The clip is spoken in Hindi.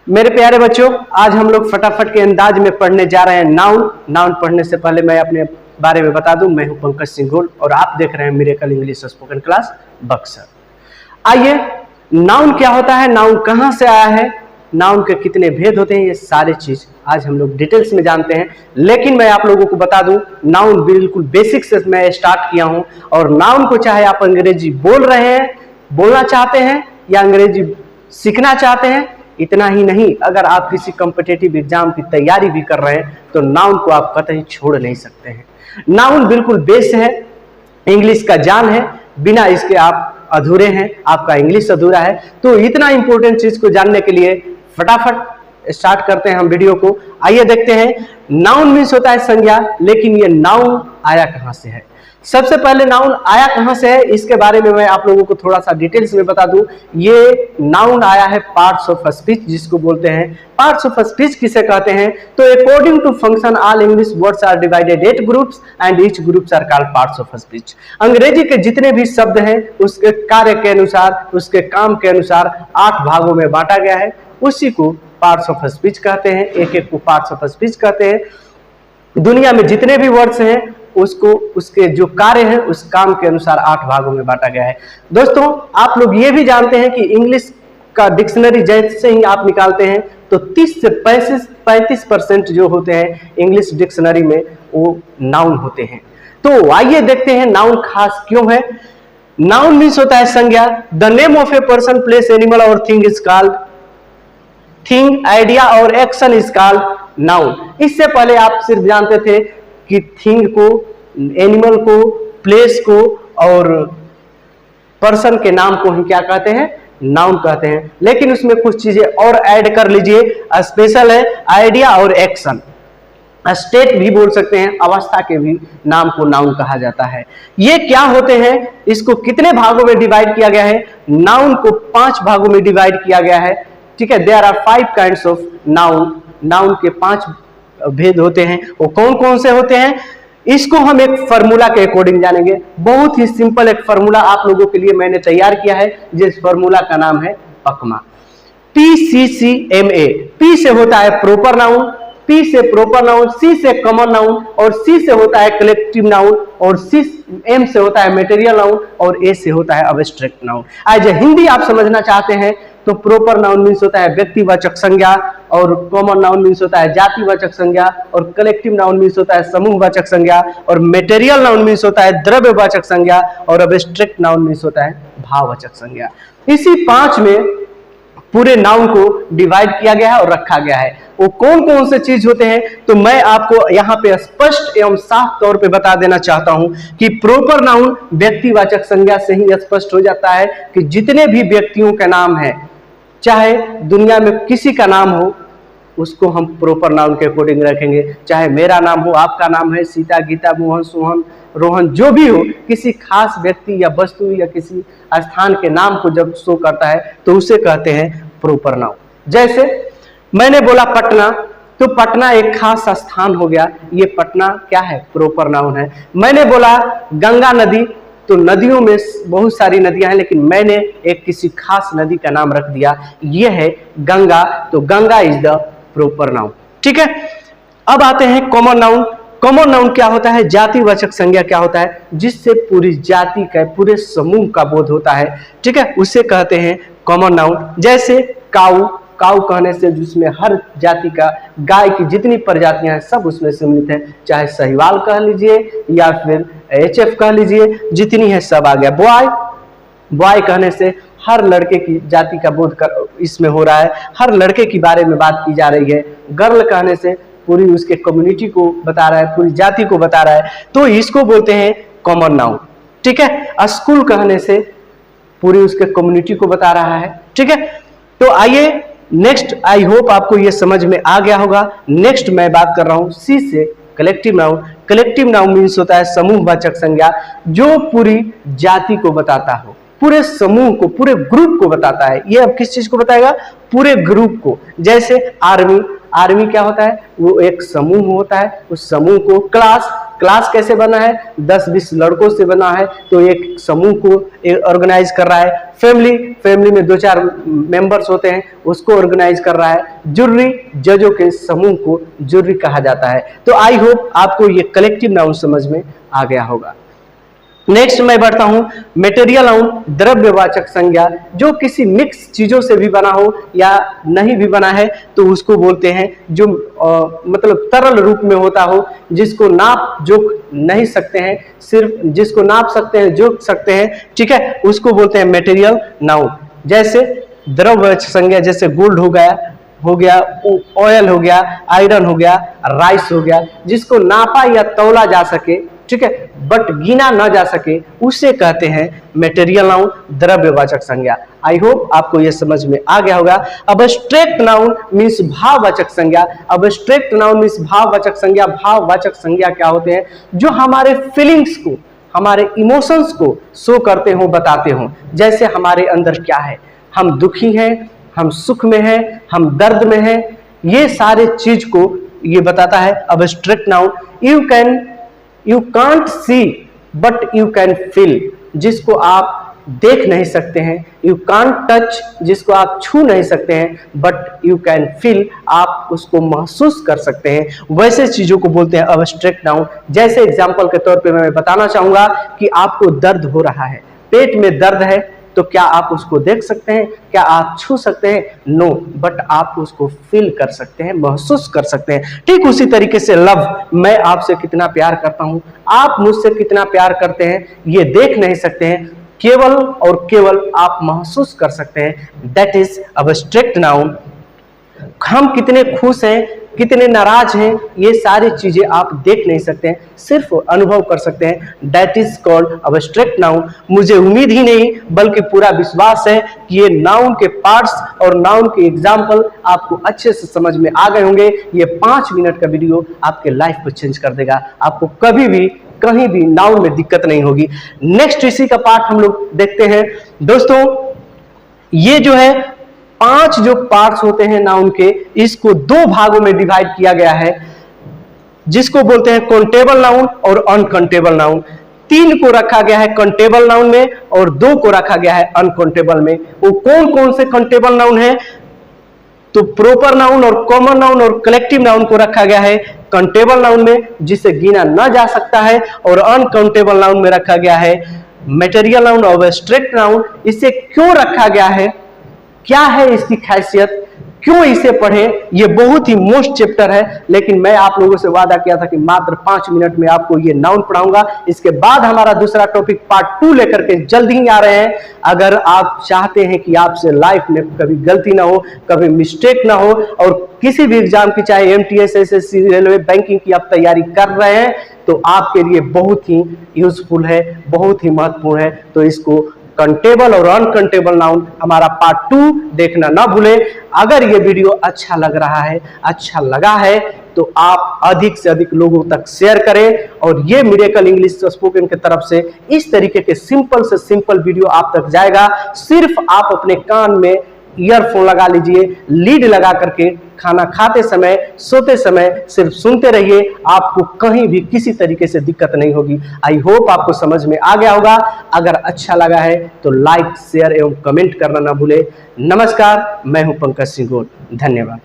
मेरे प्यारे बच्चों, आज हम लोग फटाफट के अंदाज में पढ़ने जा रहे हैं नाउन। नाउन पढ़ने से पहले मैं अपने बारे में बता दूं, मैं हूं पंकज सिंह गोल और आप देख रहे हैं miracle English spoken class Buxar. आइए, नाउन क्या होता है, नाउन कहां से आया है, नाउन के कितने भेद होते हैं, ये सारी चीज आज हम लोग डिटेल्स में जानते हैं। लेकिन मैं आप लोगों को बता दूं, नाउन बिल्कुल बेसिक से मैं स्टार्ट किया हूं और नाउन को चाहे आप अंग्रेजी बोल रहे हैं, बोलना चाहते हैं या अंग्रेजी सीखना चाहते हैं, इतना ही नहीं, अगर आप किसी कॉम्पिटिटिव एग्जाम की तैयारी भी कर रहे हैं तो नाउन को आप कतई छोड़ नहीं सकते हैं। नाउन बिल्कुल बेस है, इंग्लिश का जान है, बिना इसके आप अधूरे हैं, आपका इंग्लिश अधूरा है। तो इतना इंपॉर्टेंट चीज को जानने के लिए फटाफट स्टार्ट करते हैं हम वीडियो को। आइए देखते हैं, नाउन मीन्स होता है संज्ञा, लेकिन ये नाउन आया कहां से है। सबसे पहले नाउन आया कहां से है, इसके बारे में मैं आप लोगों को थोड़ा सा डिटेल्स में बता दूं। ये नाउन आया है पार्ट्स ऑफ स्पीच, जिसको बोलते हैं पार्ट्स ऑफ स्पीच। किसे कहते हैं, तो according to function all English words are divided 8 groups and each groups are called parts of speech. अंग्रेजी के जितने भी शब्द हैं उसके कार्य के अनुसार, उसके काम के अनुसार 8 भागों में बांटा गया है, उसी को पार्ट्स ऑफ स्पीच कहते हैं। एक एक को पार्ट्स ऑफ स्पीच कहते हैं। दुनिया में जितने भी वर्ड्स हैं उसको उसके जो कार्य है उस काम के अनुसार 8 भागों में बांटा गया है। दोस्तों, आप लोग ये भी जानते हैं कि इंग्लिश का डिक्शनरी जैसे ही आप निकालते हैं तो 30 से 35% जो होते हैं इंग्लिश डिक्शनरी में वो नाउन होते हैं। तो आइए देखते हैं नाउन खास क्यों है। नाउन मीन्स होता है संज्ञा। The name of a person, place, animal और thing is called thing, idea और एक्शन इज कॉल्ड नाउन। इससे पहले आप सिर्फ जानते थे कि थिंग को, एनिमल को, प्लेस को और पर्सन के नाम को हम क्या कहते हैं, नाउन कहते हैं। लेकिन उसमें कुछ चीजें और ऐड कर लीजिए, स्पेशल है आइडिया और एक्शन। स्टेट भी बोल सकते हैं, अवस्था के भी नाम को नाउन कहा जाता है। ये क्या होते हैं, इसको कितने भागों में डिवाइड किया गया है, नाउन को 5 भागों में डिवाइड किया गया है। ठीक है, there are 5 kinds of noun. Noun के 5 भेद होते हैं। वो कौन कौन से होते हैं, इसको हम एक फार्मूला के अकॉर्डिंग जानेंगे। बहुत ही सिंपल एक फार्मूला आप लोगों के लिए मैंने तैयार किया है, जिस फार्मूला का नाम है पकमा, PCCMA। P से होता है प्रॉपर नाउन, P से प्रॉपर नाउन, C से कॉमन नाउन और C से होता है कलेक्टिव नाउन और M से होता है मटेरियल नाउन और A से होता है अब्स्ट्रैक्ट नाउन। आज हिंदी आप समझना चाहते हैं तो प्रॉपर नाउन मीन्स होता है व्यक्तिवाचक संज्ञा और कॉमन नाउन मीन्स होता है जातिवाचक संज्ञा और कलेक्टिव नाउन मीन्स होता है समूहवाचक संज्ञा और मटेरियल नाउन मीन्स होता है द्रव्यवाचक संज्ञा और अब्स्ट्रैक्ट नाउन मीन्स होता है भाववाचक संज्ञा। इसी 5 में पूरे नाउन को डिवाइड किया गया है और रखा गया है। वो कौन कौन से चीज होते हैं, तो मैं आपको यहाँ पे स्पष्ट एवं साफ तौर पे बता देना चाहता हूं कि प्रॉपर नाउन व्यक्तिवाचक संज्ञा से ही स्पष्ट हो जाता है कि जितने भी व्यक्तियों का नाम है, चाहे दुनिया में किसी का नाम हो, उसको हम प्रॉपर नाउन के अकॉर्डिंग रखेंगे। चाहे मेरा नाम हो, आपका नाम है सीता, गीता, मोहन, सोहन, रोहन, जो भी हो, किसी खास व्यक्ति या वस्तु या किसी स्थान के नाम को जब शो करता है तो उसे कहते हैं प्रॉपर नाउन। जैसे मैंने बोला पटना, तो पटना एक खास स्थान हो गया, ये पटना क्या है, प्रॉपर नाउन है। मैंने बोला गंगा नदी, तो नदियों में बहुत सारी नदियां हैं, लेकिन मैंने एक किसी खास नदी का नाम रख दिया, ये है गंगा, तो Ganga is the proper noun. ठीक है, अब आते हैं कॉमन नाउन। कॉमन नाउन क्या होता है, जातिवाचक संज्ञा क्या होता है, जिससे पूरी जाति का, पूरे समूह का बोध होता है। ठीक है, उसे कहते हैं कॉमन नाउन। जैसे काऊ, काऊ कहने से जिसमें हर जाति का, गाय की जितनी प्रजातियां हैं सब उसमें सम्मिलित है, चाहे साहिवाल कह लीजिए या फिर HF कह लीजिए, जितनी है सब आ गया। बॉय, बॉय कहने से हर लड़के की जाति का बोध इसमें हो रहा है, हर लड़के के बारे में बात की जा रही है। गर्ल कहने से पूरी उसके कम्युनिटी को बता रहा है, पूरी जाति को बता रहा है, तो इसको बोलते हैं कॉमन नाउन। ठीक है, स्कूल कहने से पूरी उसके कम्युनिटी को बता रहा है। ठीक है, तो आइए नेक्स्ट, आई होप आपको ये समझ में आ गया होगा। नेक्स्ट मैं बात कर रहा हूं C से collective noun. Collective noun means होता है समूहवाचक संज्ञा, जो पूरी जाति को बताता हो, पूरे समूह को, पूरे ग्रुप को बताता है। ये अब किस चीज को बताएगा, पूरे ग्रुप को। जैसे आर्मी, आर्मी क्या होता है, वो एक समूह होता है, उस समूह को। क्लास, क्लास कैसे बना है, 10-20 लड़कों से बना है, तो एक समूह को ऑर्गेनाइज कर रहा है। फैमिली में 2-4 मेंबर्स होते हैं, उसको ऑर्गेनाइज कर रहा है। जुर्री, जजों के समूह को जुर्री कहा जाता है। तो आई होप आपको ये कलेक्टिव नाउन समझ में आ गया होगा। नेक्स्ट मैं बढ़ता हूं, मेटेरियल नाउन, द्रव्यवाचक संज्ञा, जो किसी मिक्स चीजों से भी बना हो या नहीं भी बना है तो उसको बोलते हैं, जो मतलब तरल रूप में होता हो, जिसको नाप जोख नहीं सकते हैं, सिर्फ जिसको नाप सकते हैं, जोख सकते हैं, ठीक है, उसको बोलते हैं मेटेरियल नाउन। जैसे द्रव्यवाचक संज्ञा, जैसे गोल्ड हो गया, ऑयल हो गया, आयरन हो गया, राइस हो गया, जिसको नापा या तौला जा सके, ठीक है, बट गिना ना जा सके, उसे कहते हैं मेटेरियल नाउन, द्रव्यवाचक संज्ञा। आई होप आपको यह समझ में आ गया होगा। अब्स्ट्रैक्ट नाउन मींस भाववाचक संज्ञा। अब्स्ट्रैक्ट नाउन मींस भाववाचक संज्ञा। भाववाचक संज्ञा क्या होते हैं? जो हमारे फीलिंग्स को, हमारे इमोशंस को शो करते हो, बताते हो। जैसे हमारे अंदर क्या है, हम दुखी हैं, हम सुख में हैं, हम दर्द में हैं, ये सारे चीज को ये बताता है abstract noun. You can't see but you can feel, जिसको आप देख नहीं सकते हैं। यू कांट टच, जिसको आप छू नहीं सकते हैं, बट यू कैन फील, आप उसको महसूस कर सकते हैं। वैसे चीजों को बोलते हैं अब्स्ट्रैक्ट नाउन। जैसे एग्जांपल के तौर पे मैं बताना चाहूंगा कि आपको दर्द हो रहा है, पेट में दर्द है, तो क्या आप उसको देख सकते हैं? क्या आप छू सकते हैं? नो, बट आप उसको फील कर सकते हैं, महसूस कर सकते हैं। ठीक उसी तरीके से लव, मैं आपसे कितना प्यार करता हूं, आप मुझसे कितना प्यार करते हैं, ये देख नहीं सकते हैं, केवल और केवल आप महसूस कर सकते हैं। That is abstract noun. हम कितने खुश हैं, कितने नाराज हैं, ये सारी चीजें आप देख नहीं सकते हैं, सिर्फ अनुभव कर सकते हैं। That is called abstract noun. मुझे उम्मीद ही नहीं बल्कि पूरा विश्वास है कि ये नाउन के पार्ट्स और नाउन के एग्जाम्पल आपको अच्छे से समझ में आ गए होंगे। ये 5 मिनट का वीडियो आपके लाइफ को चेंज कर देगा। आपको कभी भी कहीं भी नाउन में दिक्कत नहीं होगी। नेक्स्ट इसी का पार्ट हम लोग देखते हैं। दोस्तों, ये जो है 5 जो पार्ट्स होते हैं नाउन के, इसको 2 भागों में डिवाइड किया गया है, जिसको बोलते हैं काउंटेबल नाउन और अनकाउंटेबल नाउन। 3 को रखा गया है काउंटेबल नाउन में और 2 को रखा गया है अनकाउंटेबल में। वो कौन कौन से काउंटेबल नाउन है? तो प्रॉपर नाउन और कॉमन नाउन और कलेक्टिव नाउन को रखा गया है काउंटेबल नाउन में, जिसे गिना ना जा सकता है, और अनकाउंटेबल नाउन में रखा गया है मेटेरियल नाउन और अब्स्ट्रैक्ट नाउन। इसे क्यों रखा गया है, क्या है इसकी खासियत, क्यों इसे पढ़ें, ये बहुत ही मोस्ट चैप्टर है, लेकिन मैं आप लोगों से वादा किया था कि मात्र 5 मिनट में आपको ये नाउन पढ़ाऊंगा। इसके बाद हमारा दूसरा टॉपिक पार्ट 2 लेकर के जल्द ही आ रहे हैं। अगर आप चाहते हैं कि आपसे लाइफ में कभी गलती ना हो, कभी मिस्टेक ना हो, और किसी भी एग्जाम की, चाहे MTS, SSC, रेलवे, बैंकिंग की आप तैयारी कर रहे हैं, तो आपके लिए बहुत ही यूजफुल है, बहुत ही महत्वपूर्ण है। तो इसको काउंटेबल और अनकाउंटेबल नाउन हमारा पार्ट 2 देखना ना भूले। अगर ये वीडियो अच्छा लग रहा है, अच्छा लगा है, तो आप अधिक से अधिक लोगों तक शेयर करें, और ये मिरेकल इंग्लिश स्पोकन की तरफ से इस तरीके के सिंपल से सिंपल वीडियो आप तक जाएगा। सिर्फ आप अपने कान में ईयरफोन लगा लीजिए, लीड लगा करके खाना खाते समय, सोते समय सिर्फ सुनते रहिए, आपको कहीं भी किसी तरीके से दिक्कत नहीं होगी। आई होप आपको समझ में आ गया होगा। अगर अच्छा लगा है तो लाइक, शेयर एवं कमेंट करना ना भूले। नमस्कार, मैं हूं पंकज सिंह गोल। धन्यवाद।